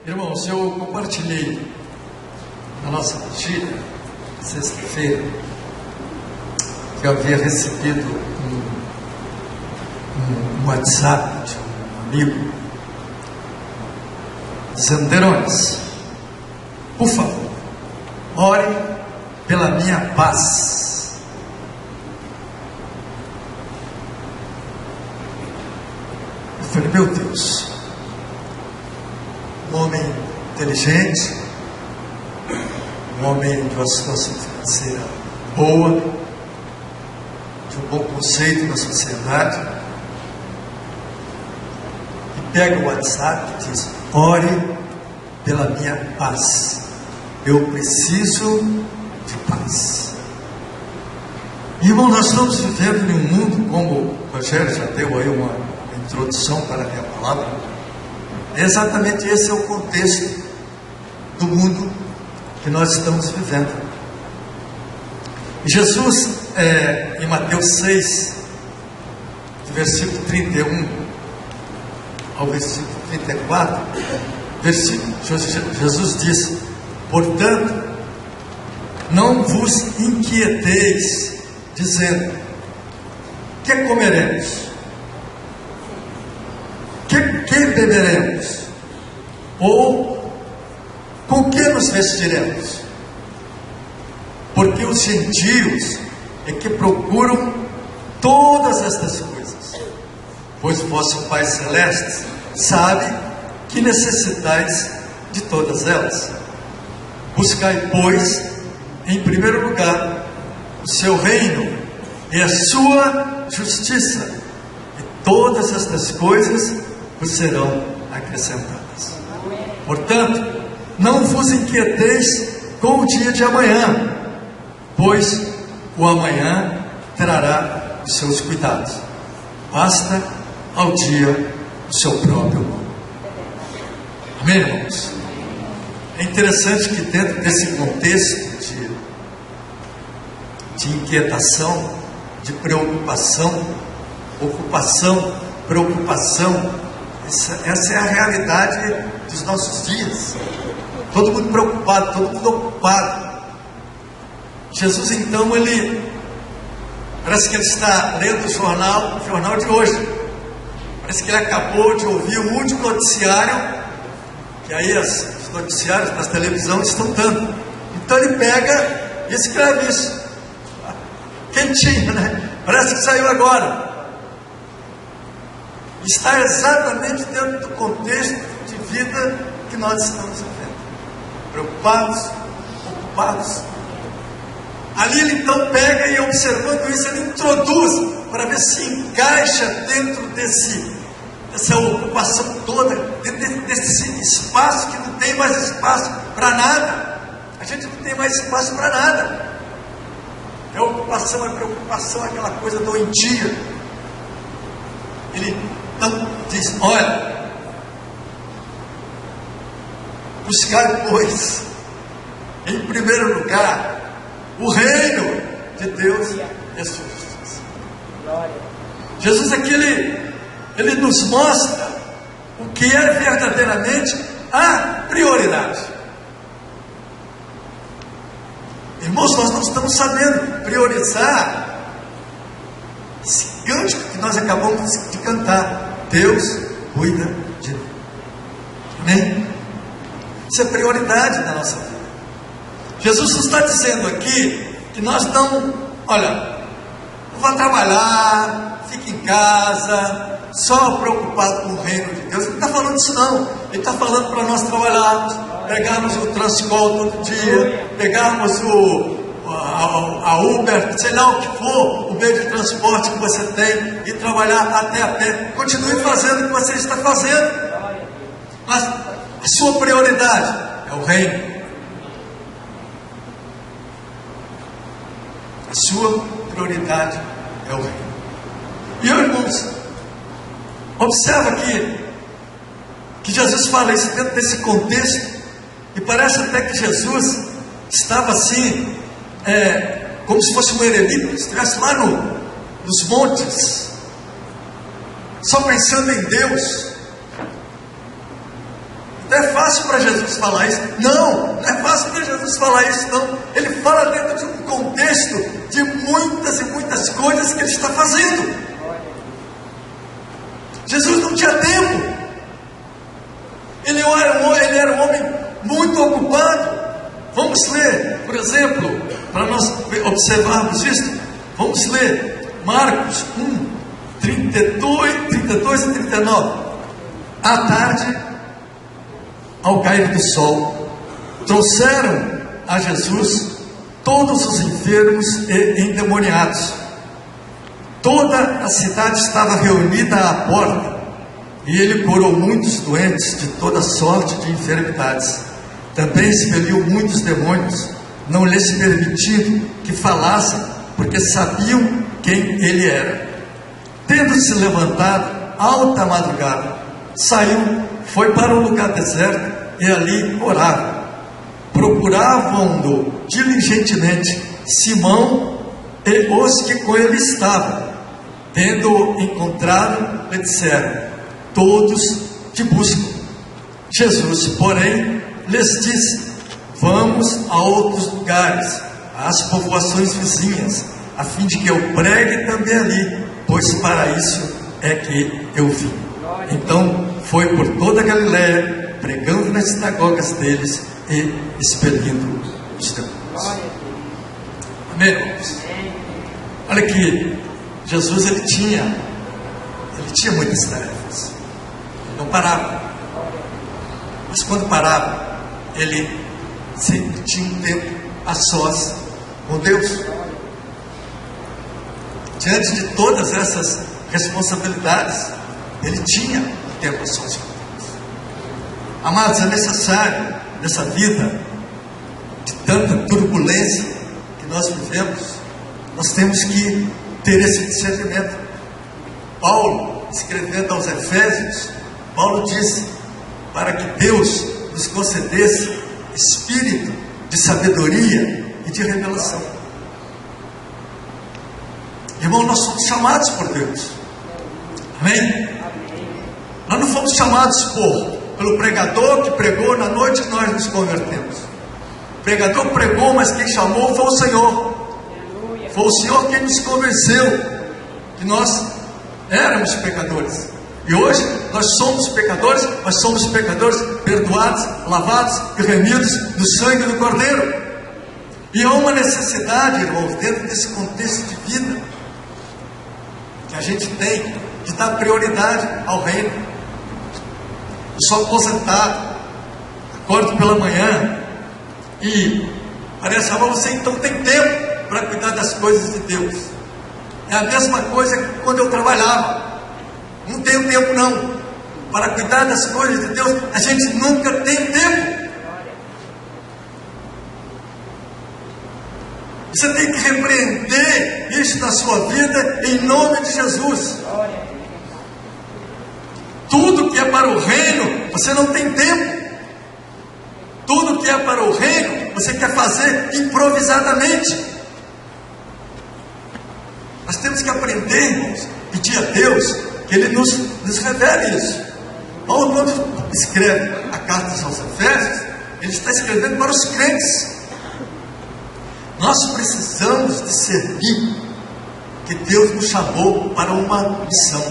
Irmãos, eu compartilhei na nossa vigília, sexta-feira, que eu havia recebido um WhatsApp de um amigo, dizendo: Derones, por favor, ore pela minha paz. Eu falei: meu Deus, um homem inteligente, um homem de uma situação financeira boa, de um bom conceito na sociedade, e pega o WhatsApp e diz: ore pela minha paz, eu preciso de paz. Irmão, nós estamos vivendo em um mundo, como o Rogério já deu aí uma introdução para a minha palavra. Exatamente esse é o contexto do mundo que nós estamos vivendo. Jesus, em Mateus 6, do versículo 31 ao versículo 34, Jesus diz: portanto, não vos inquieteis, dizendo: que comeremos? Que beberemos? Ou com que nos vestiremos? Porque os gentios é que procuram todas estas coisas, pois vosso Pai Celeste sabe que necessitais de todas elas. Buscai, pois, em primeiro lugar o seu reino e a sua justiça, e todas estas coisas vos serão acrescentadas. Portanto, não vos inquieteis com o dia de amanhã, pois o amanhã trará os seus cuidados. Basta ao dia o seu próprio mal. Amém, irmãos? É interessante que dentro desse contexto de inquietação, de preocupação, ocupação, preocupação, essa é a realidade dos nossos dias. Todo mundo preocupado, todo mundo ocupado. Jesus, então, parece que ele está lendo o jornal de hoje. Parece que ele acabou de ouvir o último noticiário, que aí os noticiários das televisões estão dando. Então ele pega e escreve isso. Quentinho, né? Parece que saiu agora. Está exatamente dentro do contexto de vida que nós estamos vivendo. Preocupados, ocupados. Ali ele então pega e, observando isso, ele introduz para ver se encaixa dentro dessa ocupação toda, desse espaço que não tem mais espaço para nada. A gente não tem mais espaço para nada. É ocupação, é preocupação, aquela coisa doentia. Ele então diz: olha, buscar, pois, em primeiro lugar, o reino de Deus e a sua justiça. Jesus aqui, ele nos mostra o que é verdadeiramente a prioridade. Irmãos, nós não estamos sabendo priorizar esse cântico que nós acabamos de cantar. Deus cuida de mim. Amém? Isso é prioridade na nossa vida. Jesus está dizendo aqui que nós não, olha, não vá trabalhar, fique em casa, só preocupado com o reino de Deus. Ele não está falando disso não. Ele está falando para nós trabalharmos, pegarmos o Transcol todo dia, pegarmos a Uber, sei lá o que for, o meio de transporte que você tem, e trabalhar até a pé. Continue fazendo o que você está fazendo. Mas a sua prioridade é o reino. A sua prioridade é o reino. E irmãos, observa aqui que Jesus fala isso dentro desse contexto, e parece até que Jesus estava assim, como se fosse um eremita, estivesse lá nos montes, só pensando em Deus. Então é fácil para Jesus falar isso? Não é fácil para Jesus falar isso, não. Ele fala dentro de um contexto de muitas e muitas coisas que ele está fazendo. Jesus não tinha tempo. Ele era um homem muito ocupado. Vamos ler, por exemplo, para nós observarmos isso, vamos ler Marcos 1, 32 e 39. À tarde, ao cair do sol, trouxeram a Jesus todos os enfermos e endemoniados. Toda a cidade estava reunida à porta, e ele curou muitos doentes de toda sorte de enfermidades. Também expeliu muitos demônios, não lhes permitindo que falassem, porque sabiam quem ele era. Tendo se levantado alta madrugada, saiu, foi para um lugar deserto e ali orava. Procuravam-no diligentemente Simão e os que com ele estavam. Tendo-o encontrado, lhe disseram: todos te buscam. Jesus, porém, lhes disse: vamos a outros lugares, às povoações vizinhas, a fim de que eu pregue também ali, pois para isso é que eu vim. Então foi por toda a Galiléia, pregando nas sinagogas deles e expelindo os demônios. Amém, irmãos? Olha aqui, Jesus ele tinha muitas tarefas. Ele não parava. Mas quando parava, ele sempre tinha um tempo a sós com Deus. Diante de todas essas responsabilidades, ele tinha um tempo a sós com Deus. Amados, é necessário nessa vida de tanta turbulência que nós vivemos, nós temos que ter esse discernimento. Paulo, escrevendo aos Efésios, Paulo disse: para que Deus nos concedesse espírito de sabedoria e de revelação. Irmão, nós somos chamados por Deus. Amém? Nós não fomos chamados pelo pregador que pregou na noite que nós nos convertemos. O pregador pregou, mas quem chamou foi o Senhor. Foi o Senhor quem nos convenceu que nós éramos pecadores. E hoje nós somos pecadores, mas somos pecadores perdoados, lavados e remidos no sangue do Cordeiro. E há uma necessidade, irmãos, dentro desse contexto de vida, que a gente tem de dar prioridade ao reino. Eu sou aposentado, acordo pela manhã e parece que você então tem tempo para cuidar das coisas de Deus. É a mesma coisa que quando eu trabalhava. Não tenho tempo não. Para cuidar das coisas de Deus, a gente nunca tem tempo. Você tem que repreender isso na sua vida em nome de Jesus. Tudo que é para o reino, você não tem tempo. Tudo que é para o reino, você quer fazer improvisadamente. Nós temos que aprender, irmãos, pedir a Deus que Ele nos revele isso. Paulo, quando escreve a carta aos Efésios, ele está escrevendo para os crentes. Nós precisamos discernir que Deus nos chamou para uma missão.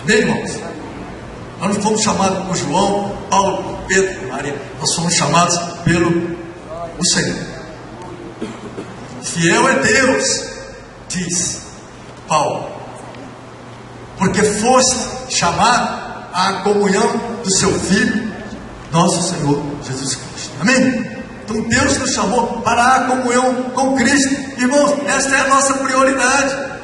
Amém, irmãos? Nós não fomos chamados por João, Paulo, Pedro, Maria. Nós fomos chamados pelo Senhor. Fiel é Deus, diz Paulo, porque foste chamado à comunhão do seu Filho, nosso Senhor Jesus Cristo. Amém? Então Deus nos chamou para a comunhão com Cristo. Irmãos, esta é a nossa prioridade.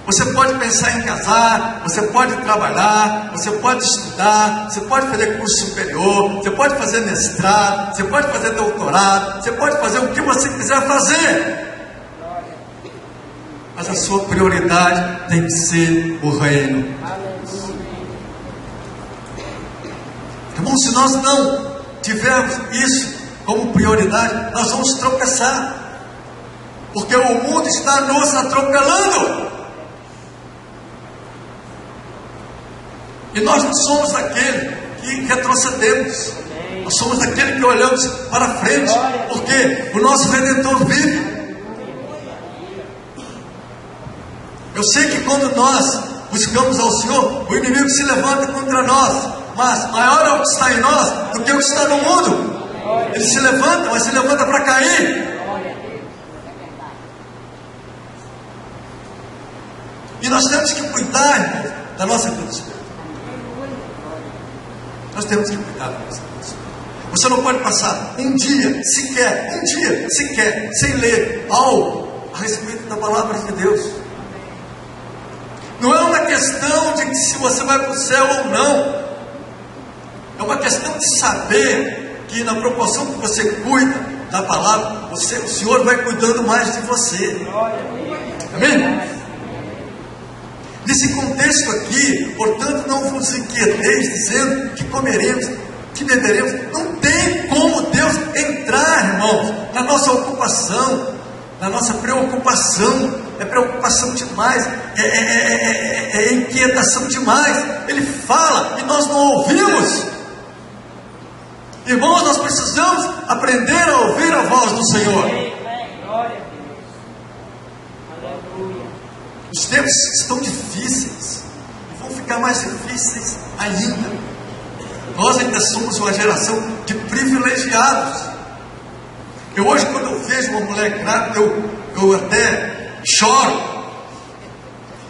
Você pode pensar em casar, você pode trabalhar, você pode estudar, você pode fazer curso superior, você pode fazer mestrado, você pode fazer doutorado, você pode fazer o que você quiser fazer. Mas a sua prioridade tem que ser o reino. Irmão, se nós não tivermos isso como prioridade, nós vamos tropeçar, porque o mundo está nos atropelando, e nós não somos aquele que retrocedemos. Nós somos daquele que olhamos para frente, porque o nosso Redentor vive. Eu sei que quando nós buscamos ao Senhor, o inimigo se levanta contra nós, mas maior é o que está em nós do que o que está no mundo. Ele se levanta, mas se levanta para cair. E nós temos que cuidar, irmãos, da nossa vida espiritual. Nós temos que cuidar da nossa vida espiritual. Você não pode passar um dia sequer, sem ler algo a respeito da palavra de Deus. Não é uma questão de se você vai para o céu ou não. É uma questão de saber que na proporção que você cuida da palavra, o Senhor vai cuidando mais de você. Amém? Nesse contexto aqui, portanto, não vos inquieteis dizendo que comeremos, que beberemos. Não tem como Deus entrar, irmãos, na nossa ocupação, na nossa preocupação. É preocupação demais, é inquietação demais. Ele fala e nós não ouvimos. Irmãos, nós precisamos aprender a ouvir a voz do Senhor. Os tempos estão difíceis e vão ficar mais difíceis ainda. Nós ainda somos uma geração de privilegiados. Eu hoje, quando eu vejo uma mulher grávida, eu até choro.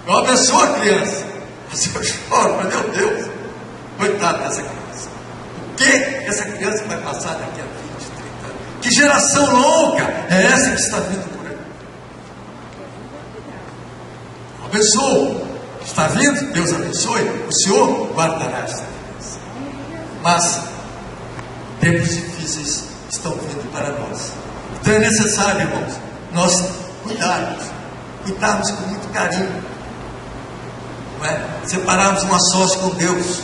Eu abençoo a criança, mas eu choro, mas meu Deus, coitada dessa criança. O que essa criança vai passar daqui a 20, 30 anos? Que geração louca é essa que está vindo por aí? Abençoo. Está vindo? Deus abençoe. O Senhor guardará esta criança. Mas tempos difíceis estão vindo para nós. Então é necessário, irmãos, nós cuidarmos com muito carinho, não é? Separarmos uma sós com Deus.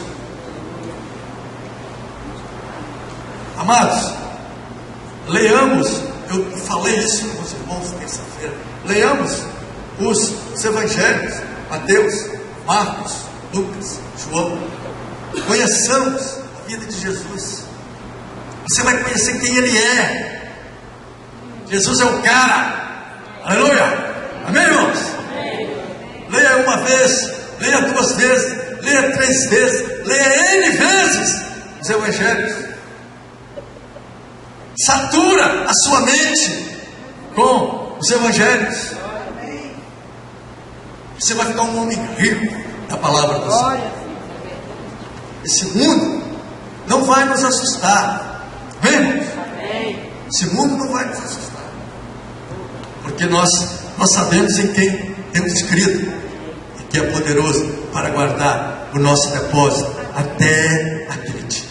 Amados, leamos, eu falei isso com os irmãos terça-feira, leamos os evangelhos, Mateus, Marcos, Lucas, João. Conheçamos a vida de Jesus. Você vai conhecer quem Ele é. Jesus é o cara. Aleluia. Amém, irmãos? Leia uma vez, leia duas vezes, leia 3 vezes, leia N vezes os evangelhos. Satura a sua mente com os evangelhos. Você vai ficar um homem rico da palavra do Senhor. Esse mundo não vai nos assustar. Amém? Esse mundo não vai nos assustar. Porque nós sabemos em quem temos crido e que é poderoso para guardar o nosso depósito até aquele dia.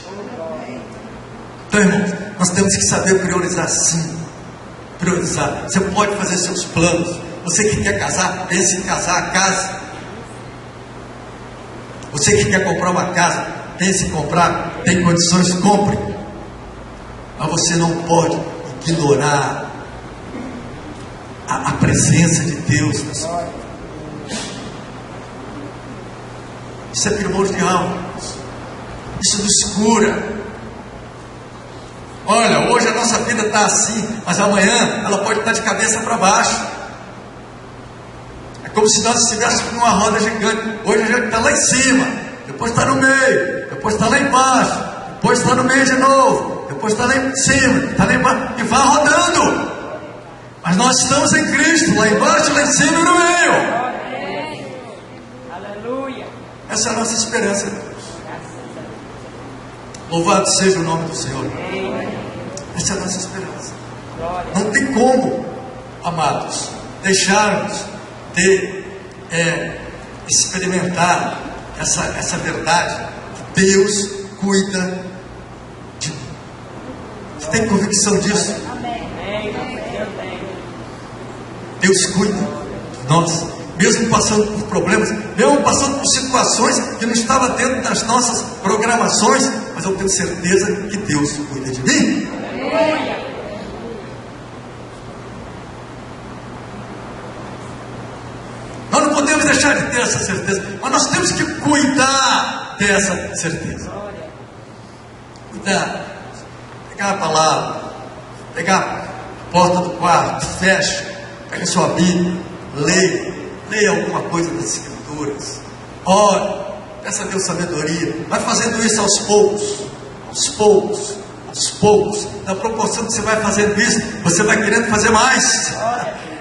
Então, irmãos, nós temos que saber priorizar, sim. Priorizar. Você pode fazer seus planos. Você que quer casar, pense em casar, case. Você que quer comprar uma casa, pense em comprar. Tem condições, compre. Mas você não pode ignorar a presença de Deus na sua vida. Isso é primordial. Isso nos cura. Olha, hoje a nossa vida está assim, mas amanhã ela pode estar de cabeça para baixo. É como se nós estivéssemos numa roda gigante. Hoje a gente está lá em cima, depois está no meio, depois está lá embaixo, depois está no meio de novo, depois está lá em cima, está lá embaixo, e vai rodando. Mas nós estamos em Cristo, lá embaixo, lá em cima e no meio. Aleluia. Essa é a nossa esperança, Deus. Louvado seja o nome do Senhor. Essa é a nossa esperança. Não tem como, amados, deixarmos de experimentar essa verdade, que Deus cuida de mim. Você tem convicção disso? Deus cuida de nós, mesmo passando por problemas, mesmo passando por situações que não estavam dentro das nossas programações, mas eu tenho certeza que Deus cuida de mim. Nós não podemos deixar de ter essa certeza, mas nós temos que cuidar dessa certeza. Cuidado. Pegar a palavra, pegar a porta do quarto, fecha, pega a sua Bíblia, leia alguma coisa das Escrituras, ore, peça a Deus sabedoria, vai fazendo isso aos poucos, na proporção que você vai fazendo isso, você vai querendo fazer mais.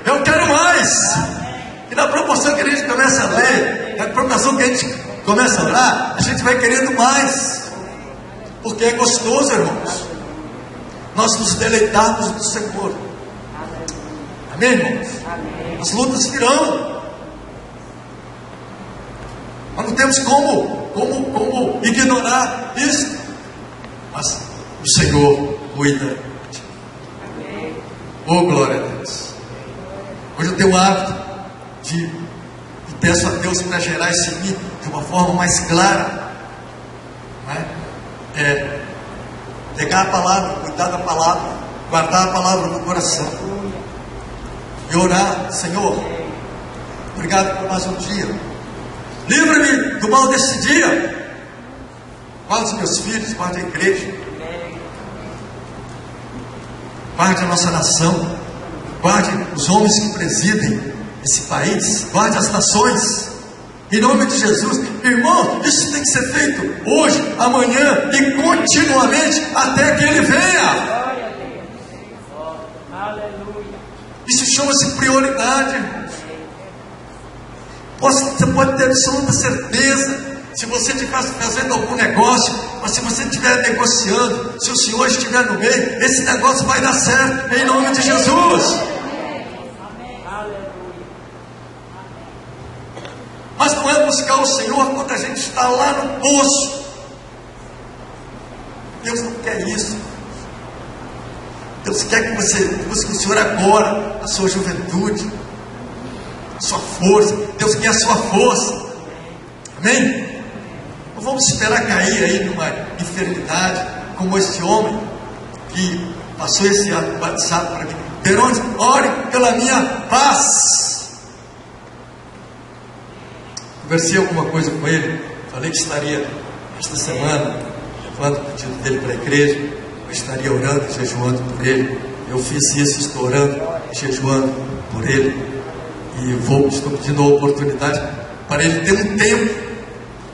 Eu quero mais. E na proporção que a gente começa a ler, na proporção que a gente começa a orar, a gente vai querendo mais, porque é gostoso, irmãos, nós nos deleitarmos do Senhor. Amém, irmãos? As lutas virão, mas não temos como ignorar isso. Mas o Senhor cuida de mim. Oh, glória a Deus. Hoje eu tenho o hábito de peço a Deus para gerar isso em mim de uma forma mais clara, não é? Pegar a palavra, cuidar da palavra, guardar a palavra no coração e orar: Senhor, obrigado por mais um dia, livra-me do mal desse dia, guarda os meus filhos, guarda a igreja, guarde a nossa nação, guarde os homens que presidem esse país, guarde as nações, em nome de Jesus. Irmão, isso tem que ser feito hoje, amanhã e continuamente até que Ele venha. Isso chama-se prioridade, irmãos. Você pode ter absoluta certeza, se você estiver fazendo algum negócio, mas se você estiver negociando, se o Senhor estiver no meio, esse negócio vai dar certo, em nome de Jesus. Mas não é buscar o Senhor quando a gente está lá no poço. Deus não quer isso. Deus quer que você busque o Senhor agora, a sua juventude, a sua força. Deus quer a sua força. Amém? Não vamos esperar cair aí numa enfermidade como este homem que passou esse WhatsApp para mim. Perões, ore pela minha paz. Conversei alguma coisa com ele, falei que estaria esta semana levando o pedido dele para a igreja, eu estaria orando e jejuando por ele. Eu fiz isso, estou orando e jejuando por ele, e estou pedindo a oportunidade para ele ter um tempo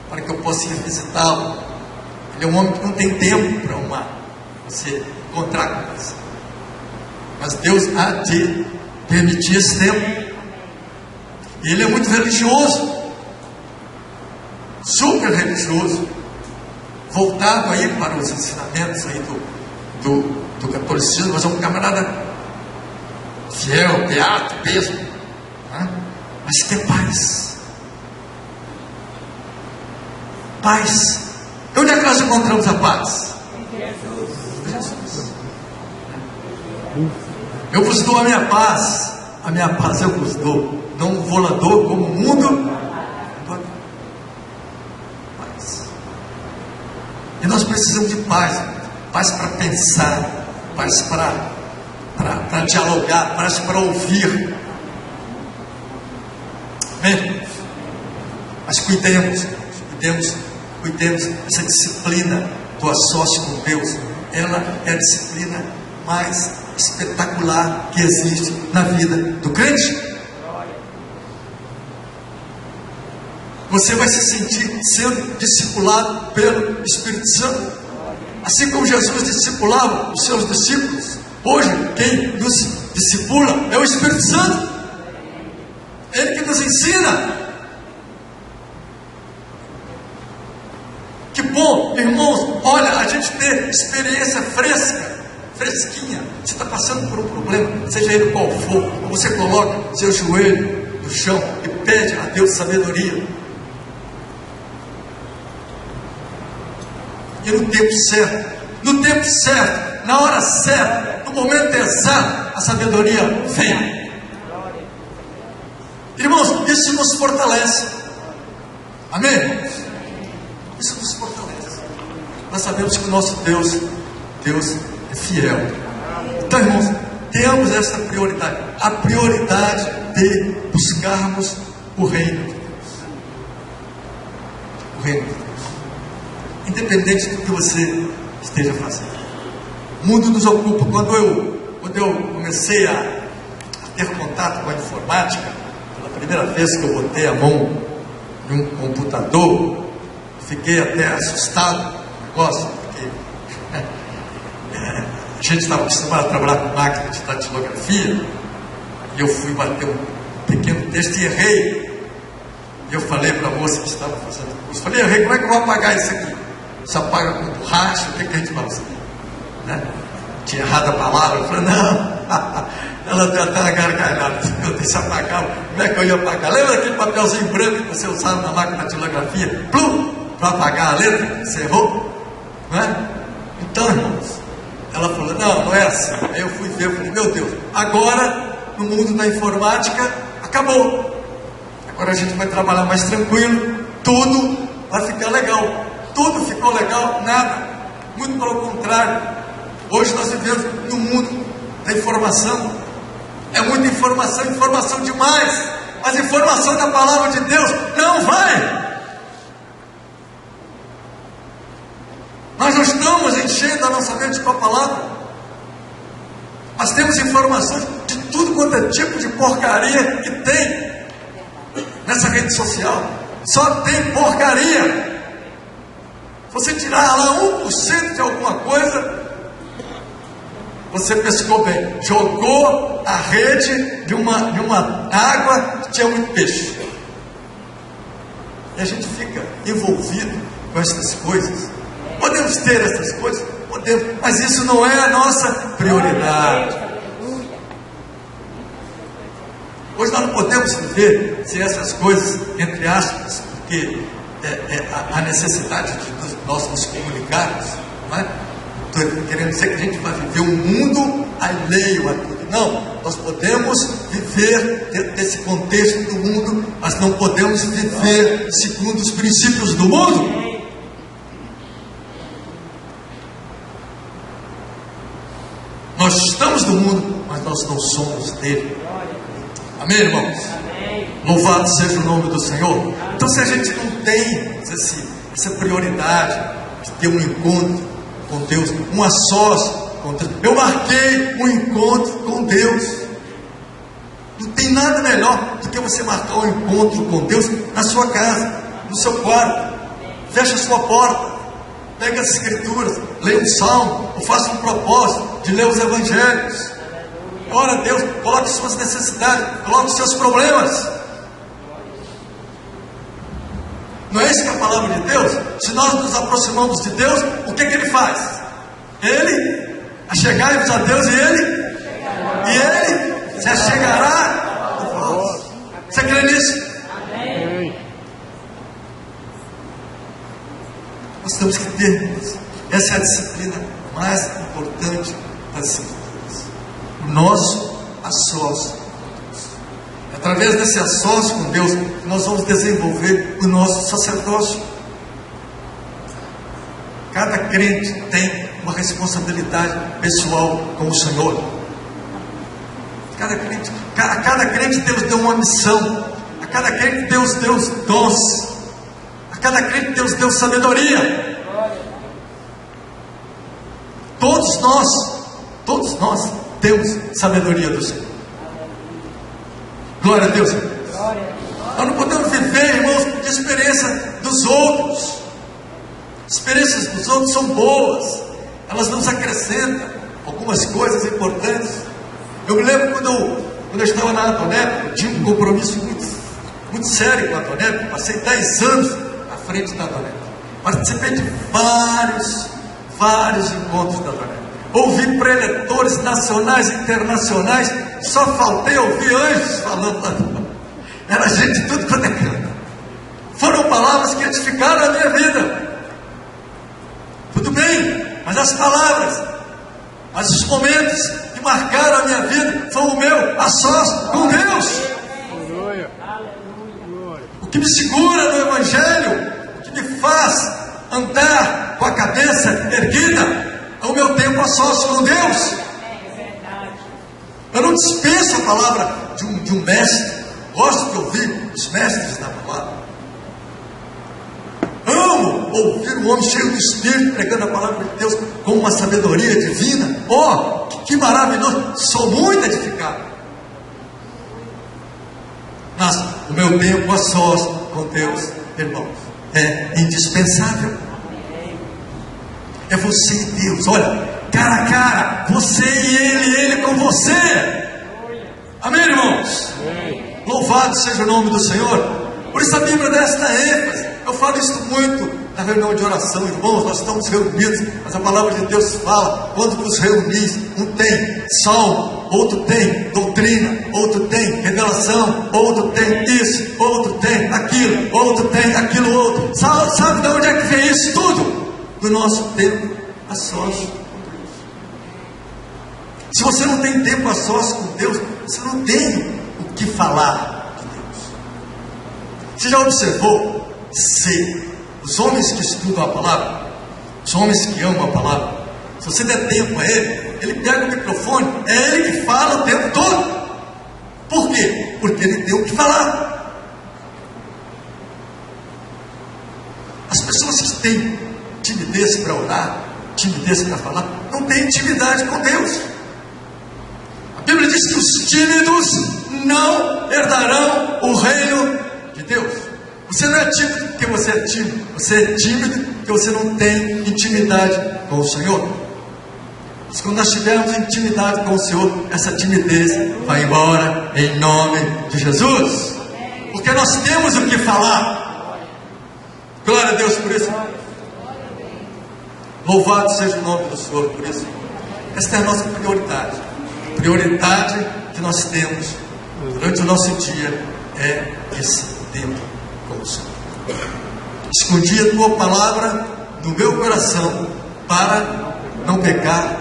para que eu possa ir visitá-lo. Ele é um homem que não tem tempo para você encontrar com você, mas Deus há de permitir esse tempo. E ele é muito religioso, super religioso, voltado aí para os ensinamentos aí do catolicismo, mas é um camarada fiel, beato mesmo, né? Mas quer paz. Paz. E onde é que nós encontramos a paz? Jesus. Eu vos dou a minha paz eu vos dou, não vou lá dou como o mundo. E nós precisamos de paz para pensar, paz para dialogar, paz para ouvir. Amém? Mas cuidemos essa disciplina do assócio com Deus. Ela é a disciplina mais espetacular que existe na vida do crente. Você vai se sentir sendo discipulado pelo Espírito Santo, assim como Jesus discipulava os seus discípulos. Hoje quem nos discipula é o Espírito Santo, Ele que nos ensina. Que bom, irmãos, olha, a gente ter experiência fresquinha. Você está passando por um problema, seja ele qual for, você coloca seu joelho no chão e pede a Deus sabedoria. E no tempo certo, na hora certa, no momento exato, a sabedoria vem. Irmãos, isso nos fortalece. Amém? Isso nos fortalece. Nós sabemos que o nosso Deus é fiel. Então, irmãos, temos essa prioridade, a prioridade de buscarmos o reino de Deus. O reino de Deus. Independente do que você esteja fazendo. O mundo nos ocupa. Quando eu comecei a ter contato com a informática, pela primeira vez que eu botei a mão em um computador, fiquei até assustado com o negócio, porque a gente estava acostumado a trabalhar com máquina de datilografia, e eu fui bater um pequeno texto e errei. E eu falei para a moça que estava fazendo o curso, falei, errei, como é que eu vou apagar isso aqui? Você apaga com borracha? O que a gente fala assim? Né? Tinha errado a palavra. Eu falei, não. Ela deu até uma gargalhada. Eu disse apagar. Como é que eu ia apagar? Lembra aquele papelzinho branco que você usava na máquina de datilografia? Plum! Para apagar a letra? Você errou? Não é? Então, irmãos, ela falou, não é assim. Aí eu fui ver, eu falei, meu Deus, agora, no mundo da informática, acabou. Agora a gente vai trabalhar mais tranquilo, tudo vai ficar legal. Tudo ficou legal? Nada. Muito pelo contrário. Hoje nós vivemos no mundo da informação. É muita informação, informação demais. Mas informação da palavra de Deus não vai. Nós não estamos enchendo a nossa mente com a palavra. Nós temos informações de tudo quanto é tipo de porcaria que tem nessa rede social. Só tem porcaria. Você tirar lá 1% de alguma coisa, você pescou bem. Jogou a rede de uma água que tinha muito peixe. E a gente fica envolvido com essas coisas. Podemos ter essas coisas? Podemos, mas isso não é a nossa prioridade. Hoje nós não podemos viver sem essas coisas, entre aspas, porque a necessidade de nós nos comunicarmos, não é? Estou querendo dizer que a gente vai viver um mundo alheio a tudo. Não, nós podemos viver dentro desse contexto do mundo, mas não podemos viver segundo os princípios do mundo. Nós estamos no mundo, mas nós não somos dele. Amém, irmãos? Amém. Louvado seja o nome do Senhor. Então, se a gente não tem essa prioridade de ter um encontro com Deus, um sós com Deus, eu marquei um encontro com Deus. Não tem nada melhor do que você marcar um encontro com Deus na sua casa, no seu quarto. Feche a sua porta, pega as escrituras, leia um salmo, ou faça um propósito de ler os evangelhos. Ora a Deus, coloque suas necessidades, coloque seus problemas. Não é isso que é a palavra de Deus? Se nós nos aproximamos de Deus, o que Ele faz? Ele achegai-vos a Deus e Ele se achegará a vós. Você crê nisso? Amém. Nós temos que ter isso. Essa é a disciplina mais importante das disciplinas. O nosso sós com Deus. É através desse sós com Deus que nós vamos desenvolver o nosso sacerdócio. Cada crente tem uma responsabilidade pessoal com o Senhor. A cada crente Deus deu uma missão. A cada crente Deus deu dons. A cada crente Deus deu sabedoria. Todos nós temos sabedoria do Senhor. Glória a Deus. Nós não podemos viver, irmãos, de experiência dos outros. As experiências dos outros são boas, elas nos acrescentam algumas coisas importantes. Eu me lembro quando eu estava na Antonep, eu tinha um compromisso muito sério com a Antonep. Passei 10 anos à frente da Antonep. Participei de vários encontros da Antonep. Ouvi preletores nacionais e internacionais. Só faltei ouvir anjos falando lá. Era gente de tudo quanto é canto. Foram palavras que edificaram a minha vida. Tudo bem, mas as palavras, mas os momentos que marcaram a minha vida foi o meu a sós com Deus. O que me segura no Evangelho, o que me faz andar com a cabeça erguida, é o meu tempo a sós com Deus. Eu não dispenso a palavra de um mestre. Gosto de ouvir os mestres da palavra. Amo ouvir um homem cheio do Espírito pregando a palavra de Deus. com uma sabedoria divina. Oh, que maravilhoso! Sou muito edificado. Mas o meu tempo a sós com Deus, irmãos, é indispensável. É você e Deus, olha, cara a cara, você e ele com você. Amém, irmãos? Louvado seja o nome do Senhor. Por isso a Bíblia dá esta ênfase. Eu falo isso muito na reunião de oração, irmãos. Nós estamos reunidos, mas a palavra de Deus fala: quando vos reunis, um tem salmo, outro tem doutrina, outro tem revelação, outro tem isso, outro tem aquilo, outro tem aquilo outro. Sabe de onde é que vem isso tudo? Do nosso tempo a sós com Deus. Se você não tem tempo a sós com Deus, você não tem o que falar de Deus. Você já observou se os homens que estudam a palavra, os homens que amam a palavra, se você der tempo a ele pega o microfone, é ele que fala o tempo todo. Por quê? Porque ele tem o que falar. As pessoas que têm timidez para orar, timidez para falar, não têm intimidade com Deus. A Bíblia diz que os tímidos não herdarão o reino de Deus. Você não é tímido porque você é tímido. Você é tímido porque você não tem intimidade com o Senhor. Mas quando nós tivermos intimidade com o Senhor, essa timidez vai embora em nome de Jesus. Porque nós temos o que falar. Glória a Deus por isso. Louvado seja o nome do Senhor por isso. Esta é a nossa prioridade. A prioridade que nós temos durante o nosso dia é esse tempo com o Senhor. Escondi a tua palavra no meu coração para não pecar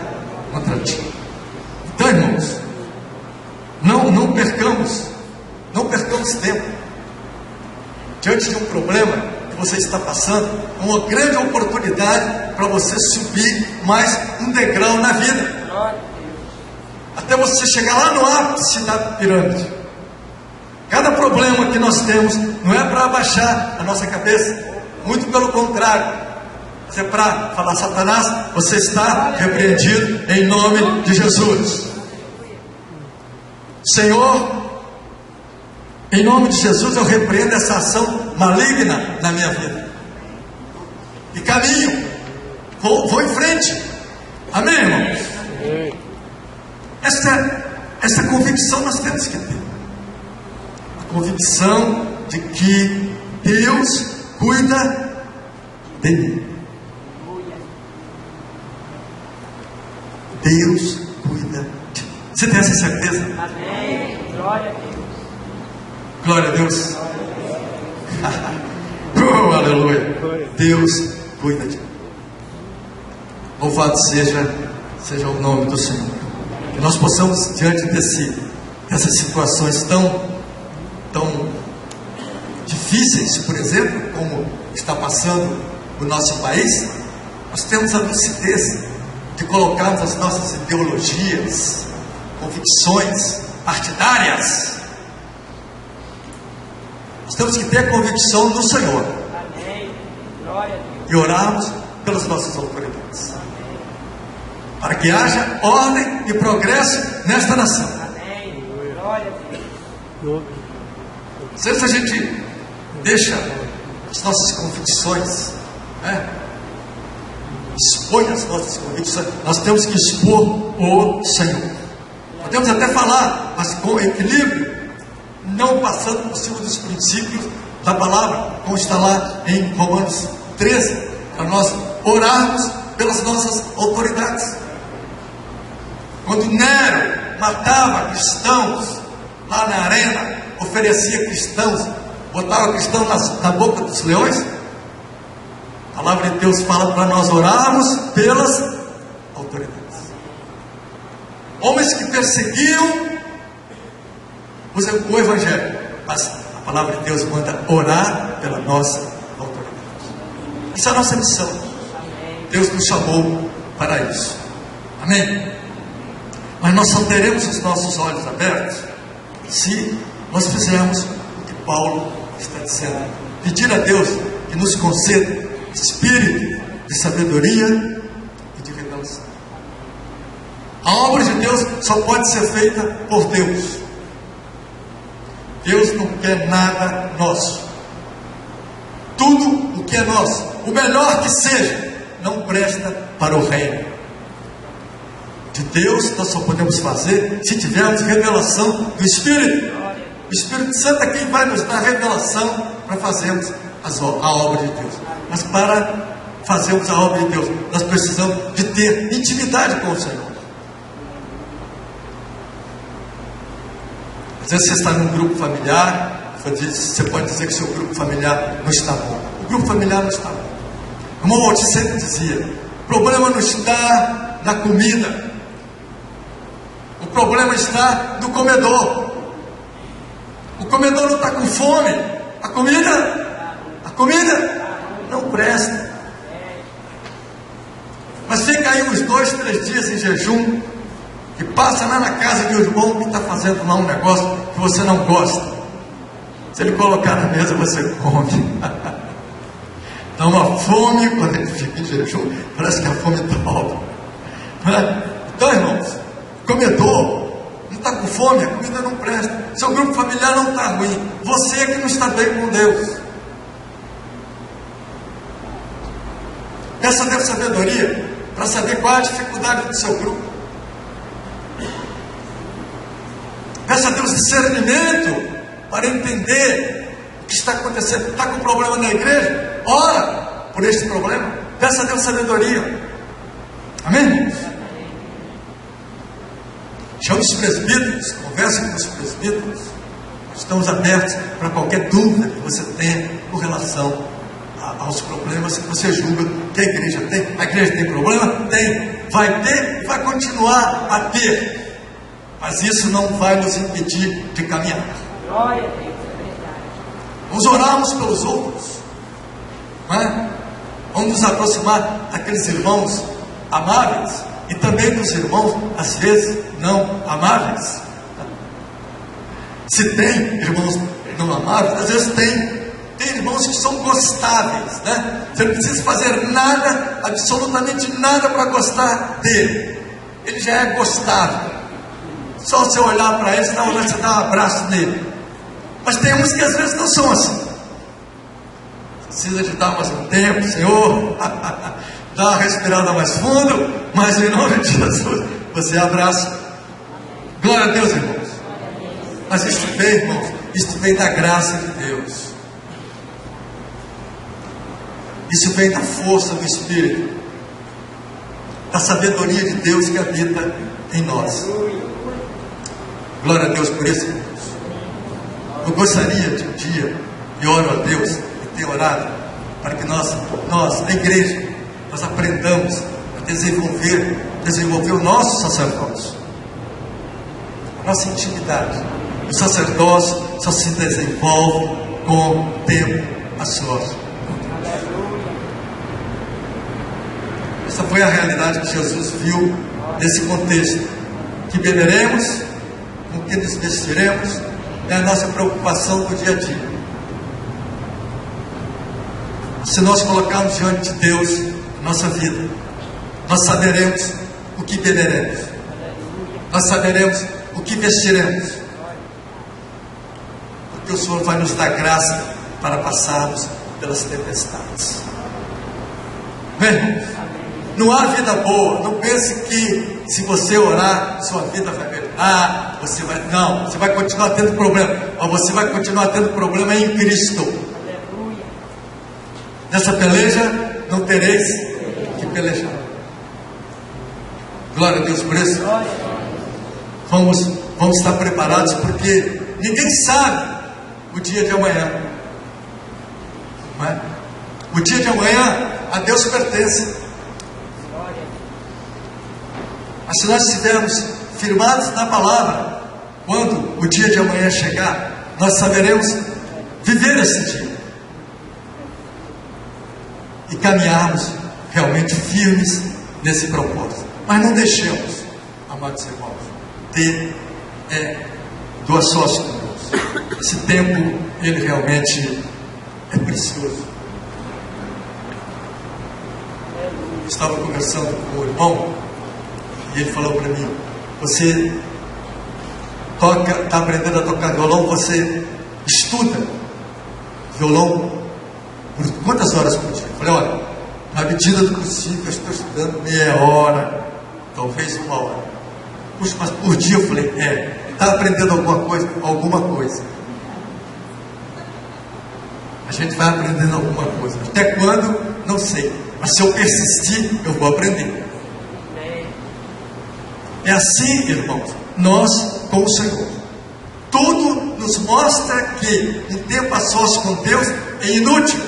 contra ti. Então, irmãos, não percamos tempo diante de um problema que você está passando. É uma grande oportunidade para você subir mais um degrau na vida, até você chegar lá no ápice da pirâmide. Cada problema que nós temos não é para abaixar a nossa cabeça, muito pelo contrário, mas é para falar: Satanás, você está repreendido em nome de Jesus. Senhor, em nome de Jesus eu repreendo essa ação maligna na minha vida e caminho, vou em frente. Amém, irmãos? Essa convicção nós temos que ter. A convicção de que Deus cuida de mim. Deus cuida de mim. Você tem essa certeza? Amém. Glória a Deus. Glória a Deus. Oh, aleluia. Deus cuida de mim. Louvado seja o nome do Senhor. Que nós possamos, diante dessas situações tão difíceis, por exemplo, como está passando o nosso país, nós temos a lucidez de colocarmos as nossas ideologias, convicções partidárias. Nós temos que ter a convicção no Senhor. Amém. Glória a Deus. E orarmos pelas nossas autoridades, para que haja ordem e progresso nesta nação. Amém. Glória a Deus. Se a gente deixa as nossas convicções, expõe as nossas convicções, nós temos que expor o Senhor. Podemos até falar, mas com equilíbrio, não passando por cima dos princípios da palavra, como está lá em Romanos 13, para nós orarmos pelas nossas autoridades. Quando Nero matava cristãos lá na arena, oferecia cristãos, botava cristãos na boca dos leões, a palavra de Deus fala para nós orarmos pelas autoridades. Homens que perseguiam o Evangelho, mas a palavra de Deus manda orar pela nossa autoridade. Essa é a nossa missão. Deus nos chamou para isso. Amém? Mas nós só teremos os nossos olhos abertos se nós fizermos o que Paulo está dizendo. Pedir a Deus que nos conceda espírito de sabedoria e de revelação. Deus. A obra de Deus só pode ser feita por Deus. Deus não quer nada nosso. Tudo o que é nosso, o melhor que seja, não presta para o reino de Deus. Nós só podemos fazer se tivermos revelação do Espírito. O Espírito Santo é quem vai nos dar revelação para fazermos a obra de Deus. Mas para fazermos a obra de Deus, nós precisamos de ter intimidade com o Senhor. Às vezes você está num grupo familiar, você pode dizer que seu grupo familiar não está bom. O grupo familiar não está bom. O irmão Walter sempre dizia: o problema não está na comida, o problema está no comedor. O comedor não está com fome, a comida não presta. Mas fica aí uns 2, 3 dias em jejum, e passa lá na casa de um irmão que está fazendo lá um negócio que você não gosta. Se ele colocar na mesa, você come. Dá uma fome quando ele fica em jejum, parece que a fome dobra. Então, irmãos, comedor não está com fome, a comida não presta. Seu grupo familiar não está ruim, você é que não está bem com Deus. Peça a Deus sabedoria para saber qual é a dificuldade do seu grupo. Peça a Deus discernimento para entender o que está acontecendo. Está com problema na igreja? Ora por este problema. Peça a Deus sabedoria. Amém, irmãos? Chame os presbíteros, converse com os presbíteros. Estamos abertos para qualquer dúvida que você tenha com relação aos problemas que você julga que a igreja tem. A igreja tem problema? Tem. Vai ter e vai continuar a ter. Mas isso não vai nos impedir de caminhar. Glória a Deus, é verdade. Vamos orar uns pelos outros, não é? Vamos nos aproximar daqueles irmãos amáveis e também dos irmãos, às vezes, não amáveis. Se tem irmãos não amáveis, às vezes tem irmãos que são gostáveis, né? Você não precisa fazer nada, absolutamente nada para gostar dele. Ele já é gostável. Só você olhar para ele, você dá um abraço nele. Mas tem uns que às vezes não são assim. Precisa de dar mais um tempo, Senhor. Dá uma respirada mais fundo, mas em nome de Jesus, você abraça. Glória a Deus, irmãos. Mas isto vem, irmãos, isto vem da graça de Deus. Isso vem da força do Espírito, da sabedoria de Deus que habita em nós. Glória a Deus por isso, irmãos. Eu gostaria de um dia, e oro a Deus, e tenho orado, para que nós, a igreja, nós aprendamos a desenvolver o nosso sacerdócio, a nossa intimidade. O sacerdócio só se desenvolve com o tempo a sós. Essa foi a realidade que Jesus viu nesse contexto. Que beberemos, com que nos vestiremos, é a nossa preocupação do dia a dia. Se nós colocarmos diante de Deus a nossa vida, nós saberemos o que beberemos, nós saberemos o que vestiremos, porque o Senhor vai nos dar graça para passarmos pelas tempestades. Bem, não há vida boa. Não pense que se você orar, sua vida vai melhorar. Não, você vai continuar tendo problema, mas você vai continuar tendo problema em Cristo. Nessa peleja não tereis que pelejar. Glória a Deus por isso. Vamos estar preparados, porque ninguém sabe o dia de amanhã, não é? O dia de amanhã a Deus pertence. Mas se nós estivermos firmados na palavra, quando o dia de amanhã chegar, nós saberemos viver esse dia e caminharmos realmente firmes nesse propósito. Mas não deixemos, amados irmãos, ter do sócio com Deus. Esse tempo, ele realmente é precioso. estava conversando com o irmão e ele falou para mim: você está aprendendo a tocar violão, você estuda violão por quantas horas por dia? Eu falei: olha, na medida do possível eu estou estudando meia hora, talvez uma hora. Puxa, mas por dia? Eu falei: está aprendendo alguma coisa? Alguma coisa. A gente vai aprendendo alguma coisa. Até quando? Não sei. Mas se eu persistir, eu vou aprender. É assim, irmãos, nós com o Senhor. Tudo nos mostra que um tempo a sós com Deus é inútil.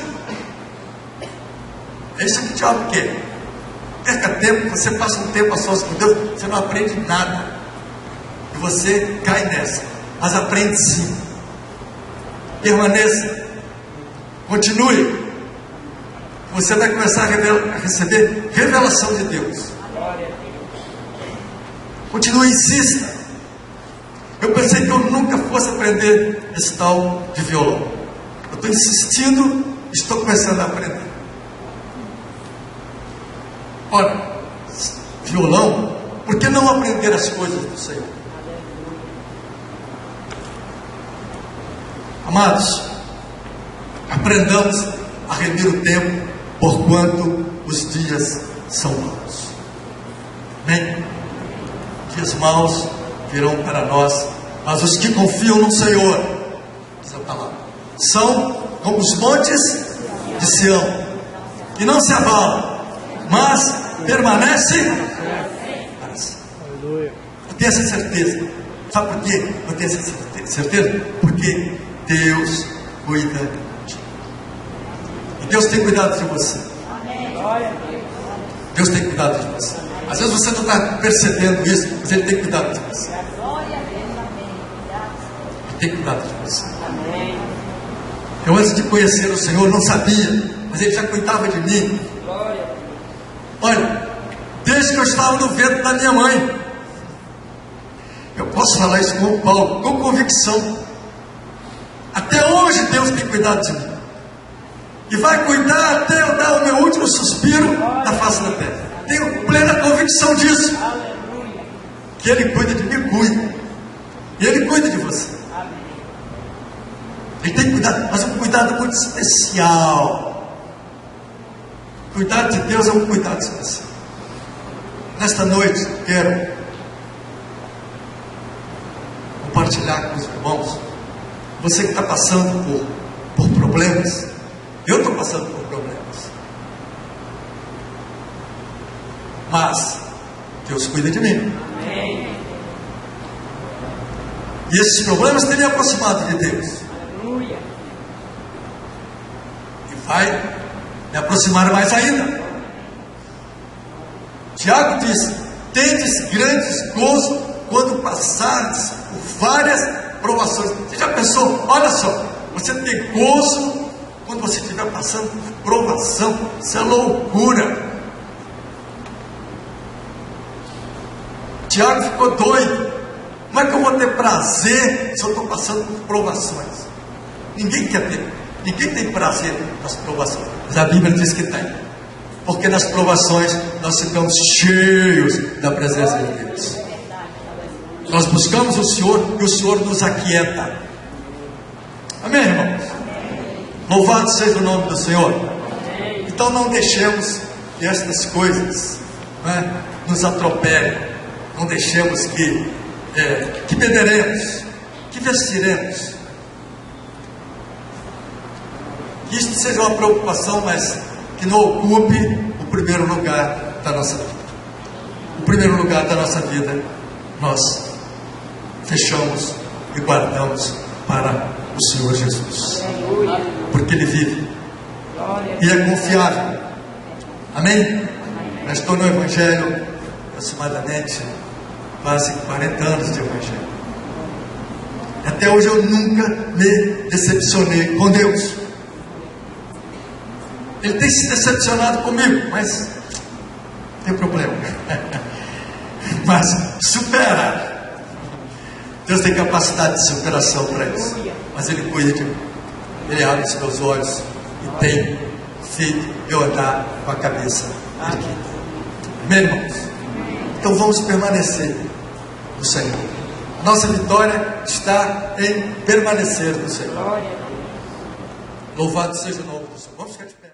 É isso que o diabo quer. Perca tempo, você passa um tempo a sós com Deus, você não aprende nada. E você cai nessa. Mas aprende sim. Permaneça. Continue. Você vai começar a receber revelação de Deus. Continue, insista. Eu pensei que eu nunca fosse aprender esse tal de violão. Eu estou insistindo, estou começando a aprender. Olha, violão, por que não aprender as coisas do Senhor? Amados, aprendamos a remir o tempo, porquanto os dias são maus. Amém? Dias maus virão para nós, mas os que confiam no Senhor, diz a palavra, são como os montes de Sião, que não se abalam, mas permanecem. Eu tenho essa certeza. Sabe por quê? Eu tenho essa certeza? Porque Deus cuida de ti. E Deus tem cuidado de você. Deus tem cuidado de você. Às vezes você não está percebendo isso, mas Ele tem cuidado de você. Ele tem cuidado de você. Eu, antes de conhecer o Senhor, não sabia, mas Ele já cuidava de mim. Olha, desde que eu estava no ventre da minha mãe, eu posso falar isso com o Paulo, com convicção. Até hoje Deus tem cuidado de mim. E vai cuidar até eu dar o meu último suspiro na face da terra. Tenho plena convicção disso. Que Ele cuida de mim, cuida. E Ele cuida de você. Ele tem cuidado, mas um cuidado muito especial. O cuidado de Deus é um cuidado especial. Nesta noite, quero compartilhar com os irmãos. Você que está passando por problemas. Eu estou passando por problemas. Mas Deus cuida de mim. Amém. E esses problemas têm me aproximado de Deus. Aleluia. E vai me aproximar mais ainda. Tiago diz: tendes grandes gozo quando passares por várias provações. Você já pensou? Olha só, você tem gozo quando você estiver passando por provação. Isso é loucura. Tiago ficou doido. Como é que eu vou ter prazer se eu estou passando por provações? Ninguém quer ter. Ninguém tem prazer nas provações. Mas a Bíblia diz que tem. Porque nas provações nós ficamos cheios da presença de Deus. Nós buscamos o Senhor e o Senhor nos aquieta. Amém, irmãos? Louvado seja o nome do Senhor. Então não deixemos que estas coisas nos atropelem. Não deixemos que beberemos, que vestiremos. Que isto seja uma preocupação, mas que não ocupe o primeiro lugar da nossa vida. O primeiro lugar da nossa vida nós fechamos e guardamos para o Senhor Jesus. Porque Ele vive e é confiável. Amém? Eu estou no Evangelho aproximadamente quase 40 anos de Evangelho. Até hoje eu nunca me decepcionei com Deus. Ele tem se decepcionado comigo, mas não tem problema. Mas supera. Deus tem capacidade de superação para isso. Mas Ele cuida de mim. Ele abre os meus olhos e tem feito eu andar com a cabeça Amém. Amém, irmãos? Então vamos permanecer no Senhor. Nossa vitória está em permanecer no Senhor. Glória a Deus. Louvado seja o nome do Senhor. Vamos ficar de pé.